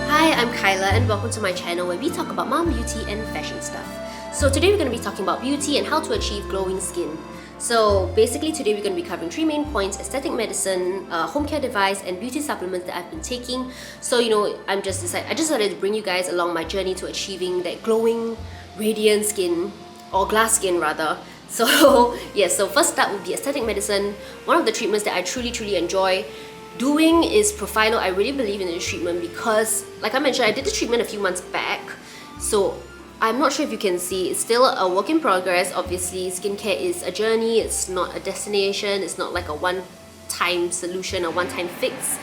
Hi, I'm Kyla and welcome to my channel where we talk about mom beauty and fashion stuff. So today we're going to be talking about beauty and how to achieve glowing skin. So basically today we're going to be covering 3 main points: aesthetic medicine, home care device, and beauty supplements that I've been taking. So I just decided to bring you guys along my journey to achieving that glowing, radiant skin, or glass skin rather. So yes, so first up would be aesthetic medicine. One of the treatments that I truly enjoy doing is Profhilo. I really believe in this treatment because, like I mentioned, I did the treatment a few months back. So I'm not sure if you can see, it's still a work in progress. Obviously, skincare is a journey, it's not a destination, it's not like a one-time solution, a one-time fix.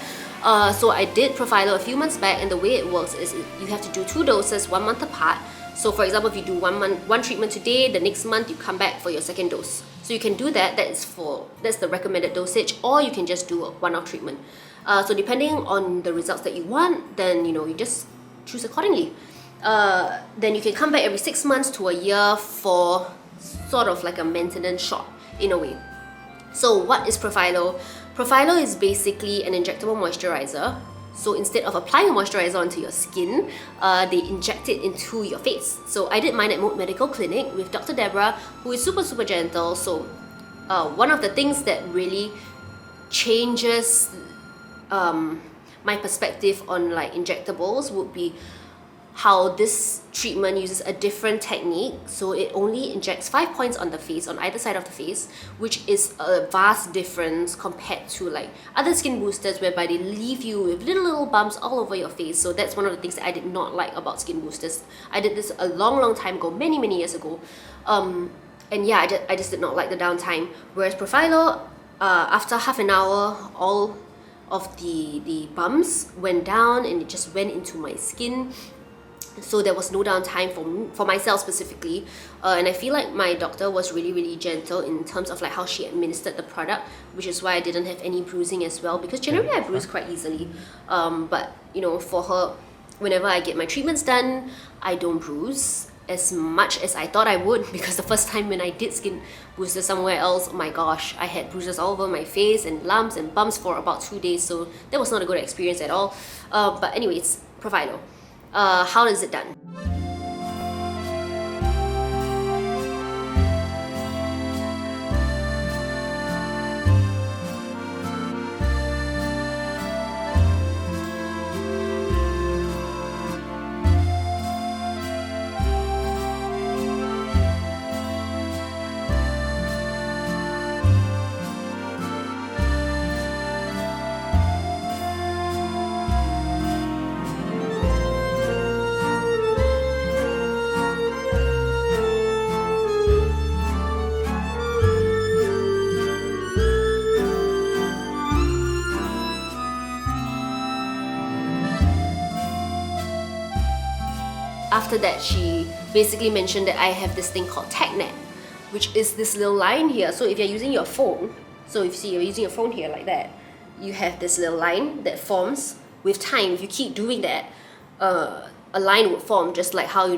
So I did Profhilo a few months back, and the way it works is you have to do 2 doses 1 month apart. So for example, if you do one treatment today, the next month you come back for your second dose. So you can do that. That's the recommended dosage, or you can just do a one-off treatment. So depending on the results that you want, then you just choose accordingly. Then you can come back every 6 months to a year for sort of like a maintenance shot in a way. So what is Profhilo? Profhilo is basically an injectable moisturizer. So instead of applying a moisturizer onto your skin, they inject it into your face. So I did mine at Mood Medical Clinic with Dr. Deborah, who is super gentle. So one of the things that really changes my perspective on like injectables would be how this treatment uses a different technique. So it only injects 5 points on the face, on either side of the face, which is a vast difference compared to like other skin boosters whereby they leave you with little bumps all over your face. So that's one of the things that I did not like about skin boosters. I did this a long time ago, many years ago, and yeah, I just did not like the downtime. Whereas Profhilo, after half an hour, all of the bumps went down and it just went into my skin. So there was no downtime for myself specifically, and I feel like my doctor was really gentle in terms of like how she administered the product, which is why I didn't have any bruising as well, because generally I bruise quite easily, but for her, whenever I get my treatments done, I don't bruise as much as I thought I would, because the first time when I did skin boosters somewhere else, oh my gosh, I had bruises all over my face and lumps and bumps for about 2 days, so that was not a good experience at all. But anyways, Profhilo. How is it done? After that, she basically mentioned that I have this thing called TagNet, which is this little line here. So if you're using your phone, so if you see you're using your phone here like that, you have this little line that forms with time. If you keep doing that, a line would form, just like how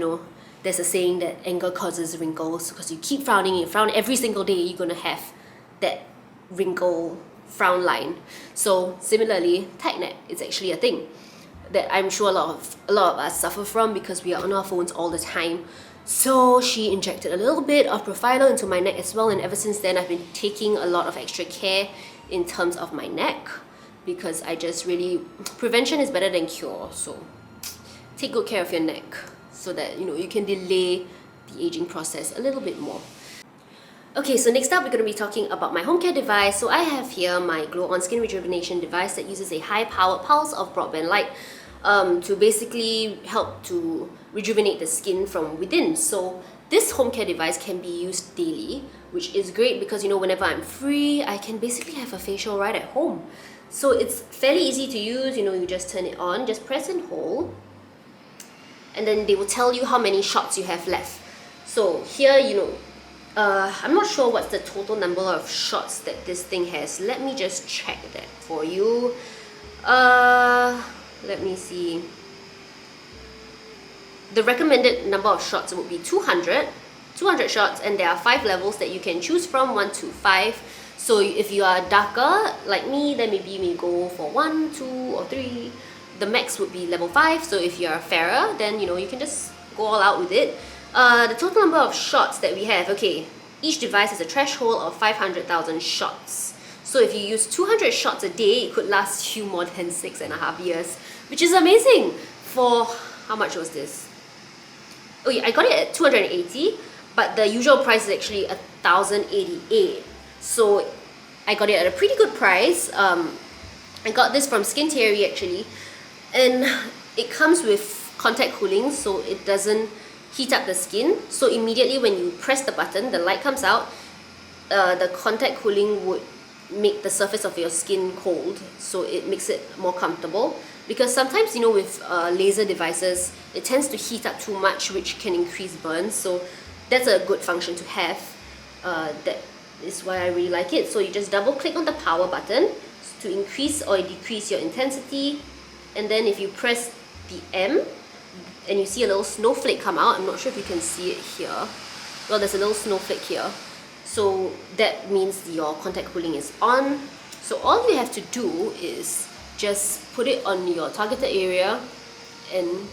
there's a saying that anger causes wrinkles, because you keep frowning, you frown every single day, you're gonna have that wrinkle frown line. So similarly, TagNet is actually a thing that I'm sure a lot of us suffer from because we are on our phones all the time. So she injected a little bit of Profhilo into my neck as well, and ever since then I've been taking a lot of extra care in terms of my neck, because I just really, prevention is better than cure. So take good care of your neck so that you can delay the aging process a little bit more. Okay, so next up we're going to be talking about my home care device. So I have here my Glow On Skin Rejuvenation device that uses a high-powered pulse of broadband light to basically help to rejuvenate the skin from within. So this home care device can be used daily, which is great because whenever I'm free, I can basically have a facial right at home. So it's fairly easy to use. You just turn it on, just press and hold, and then they will tell you how many shots you have left. So here, I'm not sure what's the total number of shots that this thing has. Let me just check that for you. Let me see. The recommended number of shots would be 200 shots, and there are 5 levels that you can choose from, 1 to 5. So if you are darker like me, then maybe you may go for 1, 2, or 3. The max would be level 5. So if you are fairer, then you can just go all out with it. The total number of shots that we have, okay, each device has a threshold of 500,000 shots. So if you use 200 shots a day, it could last you more than 6.5 years, which is amazing. For how much was this? Oh yeah, I got it at 280, but the usual price is actually 1,088. So I got it at a pretty good price. I got this from Skin Theory actually, and it comes with contact cooling, so it doesn't heat up the skin. So immediately when you press the button, the light comes out. The contact cooling would make the surface of your skin cold, so it makes it more comfortable. Because sometimes with laser devices, it tends to heat up too much, which can increase burns. So that's a good function to have. That is why I really like it. So you just double click on the power button to increase or decrease your intensity, and then if you press the M and you see a little snowflake come out, I'm not sure if you can see it here. Well, there's a little snowflake here. So that means your contact cooling is on. So all you have to do is just put it on your targeted area and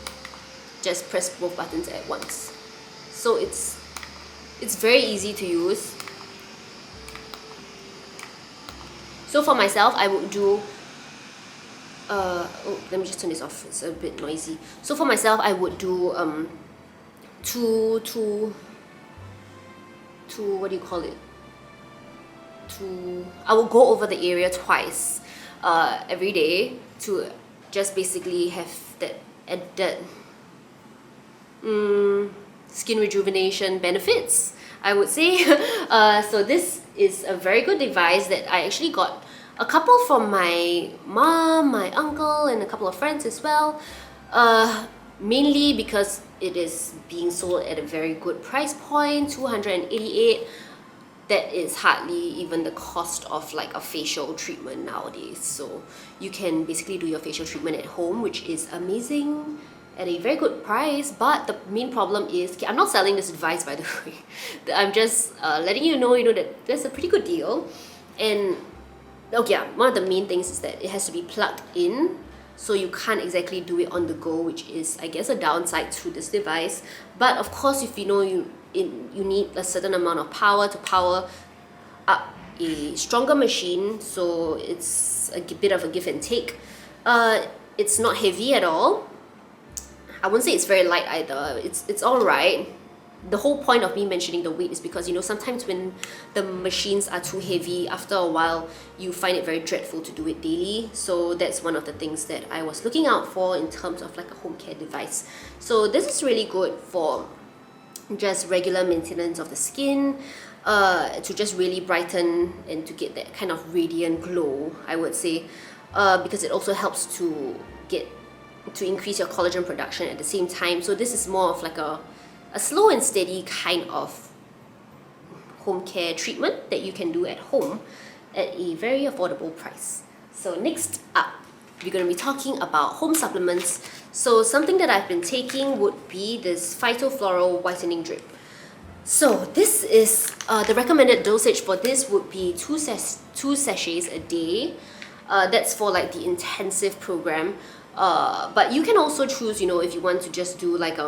just press both buttons at once. So it's very easy to use. So for myself, I would do let me just turn this off, it's a bit noisy. So for myself, I would do what do you call it? I will go over the area twice every day to just basically have that skin rejuvenation benefits, I would say. So this is a very good device that I actually got a couple from my mom, my uncle, and a couple of friends as well. Mainly because it is being sold at a very good price point, 288. That is hardly even the cost of like a facial treatment nowadays. So you can basically do your facial treatment at home, which is amazing at a very good price. But the main problem is, okay, I'm not selling this device by the way. I'm just letting you know, that there's a pretty good deal. And yeah, one of the main things is that it has to be plugged in. So you can't exactly do it on the go, which is, I guess, a downside to this device. But of course, if you need a certain amount of power to power up a stronger machine, so it's a bit of a give and take. It's not heavy at all. I wouldn't say it's very light either. It's all right. The whole point of me mentioning the weight is because sometimes when the machines are too heavy, after a while you find it very dreadful to do it daily. So that's one of the things that I was looking out for in terms of like a home care device. So this is really good for just regular maintenance of the skin, to just really brighten and to get that kind of radiant glow, I would say, because it also helps to increase your collagen production at the same time. So this is more of like a slow and steady kind of home care treatment that you can do at home at a very affordable price. So next up, we're going to be talking about home supplements. So something that I've been taking would be this PhytoflORAL Whitening Drip. So this is, the recommended dosage for this would be two sachets a day. That's for like the intensive program. But you can also choose, if you want to just do like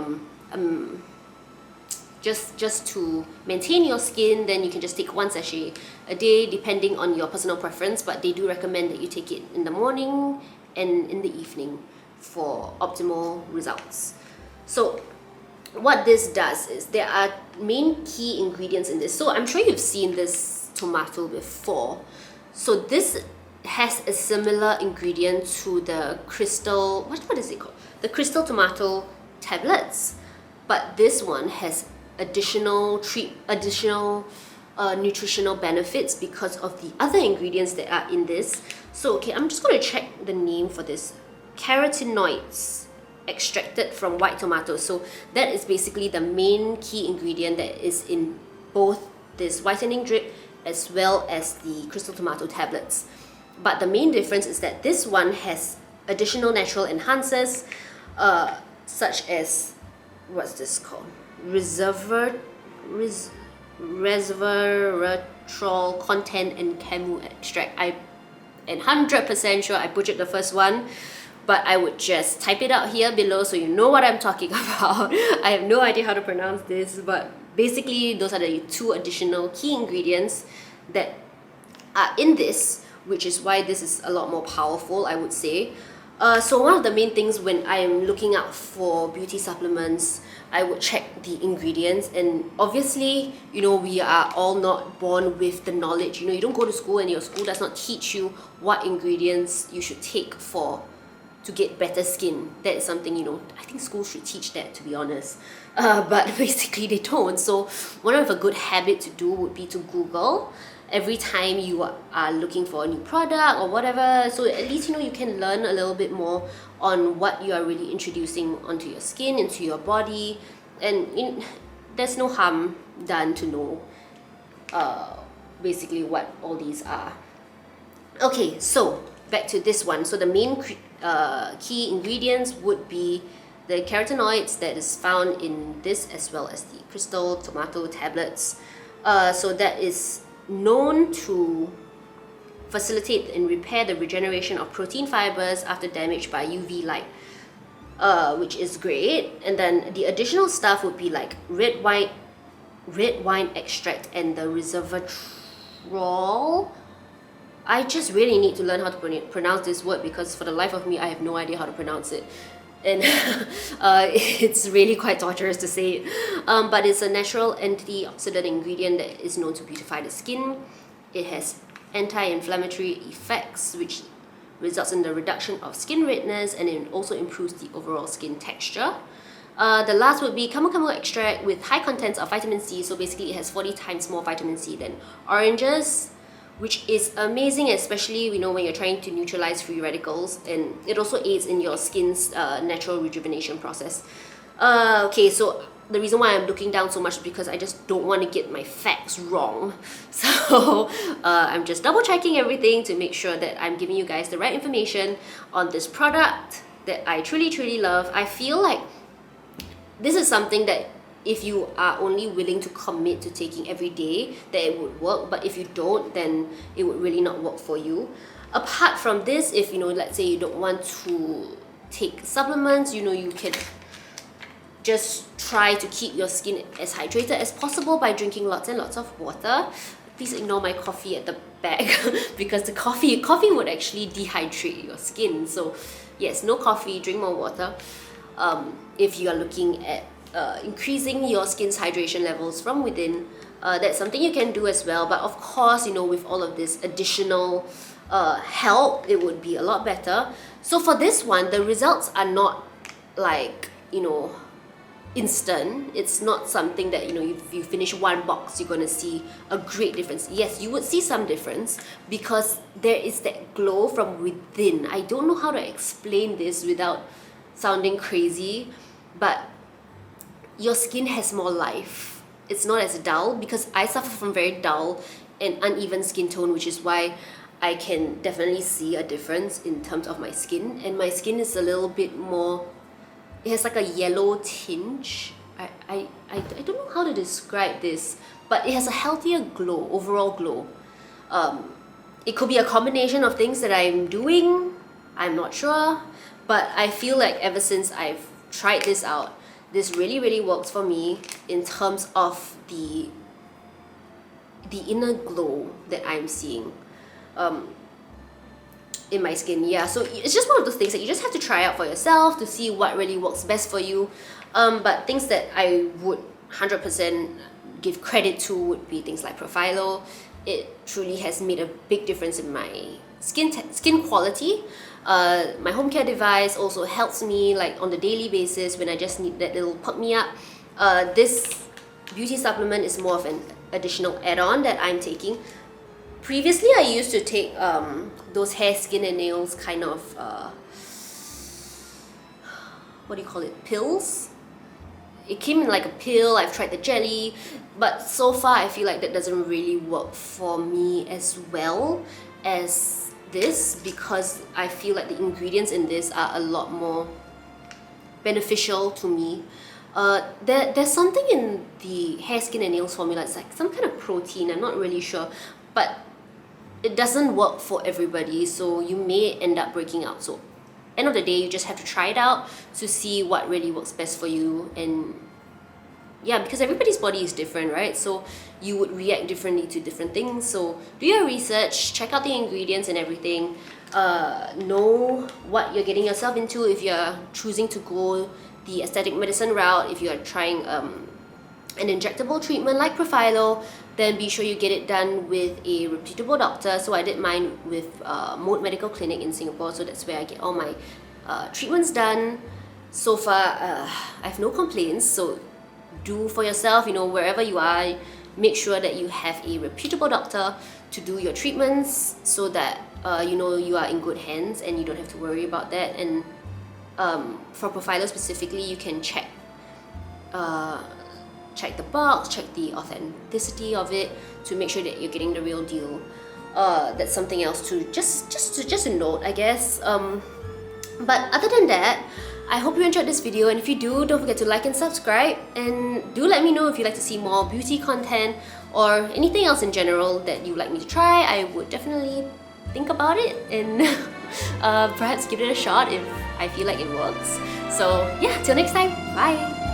just to maintain your skin, then you can just take one sachet a day depending on your personal preference, but they do recommend that you take it in the morning and in the evening for optimal results. So what this does is there are main key ingredients in this. So I'm sure you've seen this tomato before. So this has a similar ingredient to the crystal, what is it called? The crystal tomato tablets, but this one has additional nutritional benefits because of the other ingredients that are in this. So okay, I'm just going to check the name for this. Carotenoids extracted from white tomatoes. So that is basically the main key ingredient that is in both this whitening drip as well as the crystal tomato tablets. But the main difference is that this one has additional natural enhancers, such as, what's this called? Resveratrol resveratrol content and camu extract. I am 100% sure I butchered the first one, but I would just type it out here below so you know what I'm talking about. I have no idea how to pronounce this, but basically those are the 2 additional key ingredients that are in this, which is why this is a lot more powerful, I would say. So one of the main things when I am looking out for beauty supplements, I would check the ingredients. And obviously, you know, we are all not born with the knowledge. You know, you don't go to school and your school does not teach you what ingredients you should take to get better skin. That is something, you know, I think schools should teach that, to be honest. But basically they don't. So one of a good habit to do would be to Google every time you are looking for a new product or whatever, so at least, you know, you can learn a little bit more on what you are really introducing onto your skin, into your body, and there's no harm done to know basically what all these are. Okay, so back to this one. So the main key ingredients would be the carotenoids that is found in this, as well as the crystal tomato tablets. So that is known to facilitate and repair the regeneration of protein fibers after damage by UV light, which is great. And then the additional stuff would be like red wine extract and the resveratrol. I just really need to learn how to pronounce this word, because for the life of me I have no idea how to pronounce it, and it's really quite torturous to say it, but it's a natural antioxidant ingredient that is known to beautify the skin. It has anti-inflammatory effects, which results in the reduction of skin redness, and it also improves the overall skin texture. The last would be camu camu extract with high contents of vitamin C. So basically it has 40 times more vitamin C than oranges, which is amazing, especially, you know, when you're trying to neutralize free radicals, and it also aids in your skin's natural rejuvenation process. Okay, so the reason why I'm looking down so much is because I just don't want to get my facts wrong. So I'm just double checking everything to make sure that I'm giving you guys the right information on this product that I truly love. I feel like this is something that if you are only willing to commit to taking every day, that it would work, but if you don't, then it would really not work for you. Apart from this, if, you know, let's say you don't want to take supplements, you know, you can just try to keep your skin as hydrated as possible by drinking lots and lots of water. Please ignore my coffee at the back because the coffee would actually dehydrate your skin. So yes, no coffee, drink more water. If you are looking at increasing your skin's hydration levels from within, that's something you can do as well. But of course, you know, with all of this additional help, it would be a lot better. So for this one, the results are not like, you know, instant. It's not something that, you know, if you finish one box, you're gonna see a great difference. Yes, you would see some difference because there is that glow from within. I don't know how to explain this without sounding crazy, but your skin has more life. It's not as dull, because I suffer from very dull and uneven skin tone, which is why I can definitely see a difference in terms of my skin. And my skin is a little bit more, it has like a yellow tinge. I don't know how to describe this, but it has a healthier glow, overall glow. It could be a combination of things that I'm doing, I'm not sure, but I feel like ever since I've tried this out, this really works for me in terms of the inner glow that I'm seeing in my skin. Yeah, so it's just one of those things that you just have to try out for yourself to see what really works best for you. But things that I would 100% give credit to would be things like Profhilo. It truly has made a big difference in my skin quality. My home care device also helps me like on the daily basis when I just need that little pick me up. This beauty supplement is more of an additional add-on that I'm taking. Previously, I used to take those hair, skin and nails kind of what do you call it, pills? It came in like a pill. I've tried the jelly, but so far I feel like that doesn't really work for me as well as this, because I feel like the ingredients in this are a lot more beneficial to me. There's something in the hair, skin and nails formula. It's like some kind of protein, I'm not really sure, but it doesn't work for everybody, so you may end up breaking out. So end of the day, you just have to try it out to see what really works best for you. And yeah, because everybody's body is different, right? So you would react differently to different things. So do your research, check out the ingredients and everything, know what you're getting yourself into. If you're choosing to go the aesthetic medicine route, if you're trying an injectable treatment like Profhilo, then be sure you get it done with a reputable doctor. So I did mine with Mode Medical Clinic in Singapore, so that's where I get all my treatments done. So far, I have no complaints. So do for yourself, wherever you are, make sure that you have a reputable doctor to do your treatments, so that you are in good hands and you don't have to worry about that. And for Profhilo specifically, you can check the box, check the authenticity of it to make sure that you're getting the real deal. That's something else to just a note, I guess. But other than that, I hope you enjoyed this video, and if you do, don't forget to like and subscribe, and do let me know if you'd like to see more beauty content or anything else in general that you'd like me to try. I would definitely think about it and perhaps give it a shot if I feel like it works. So yeah, till next time, bye!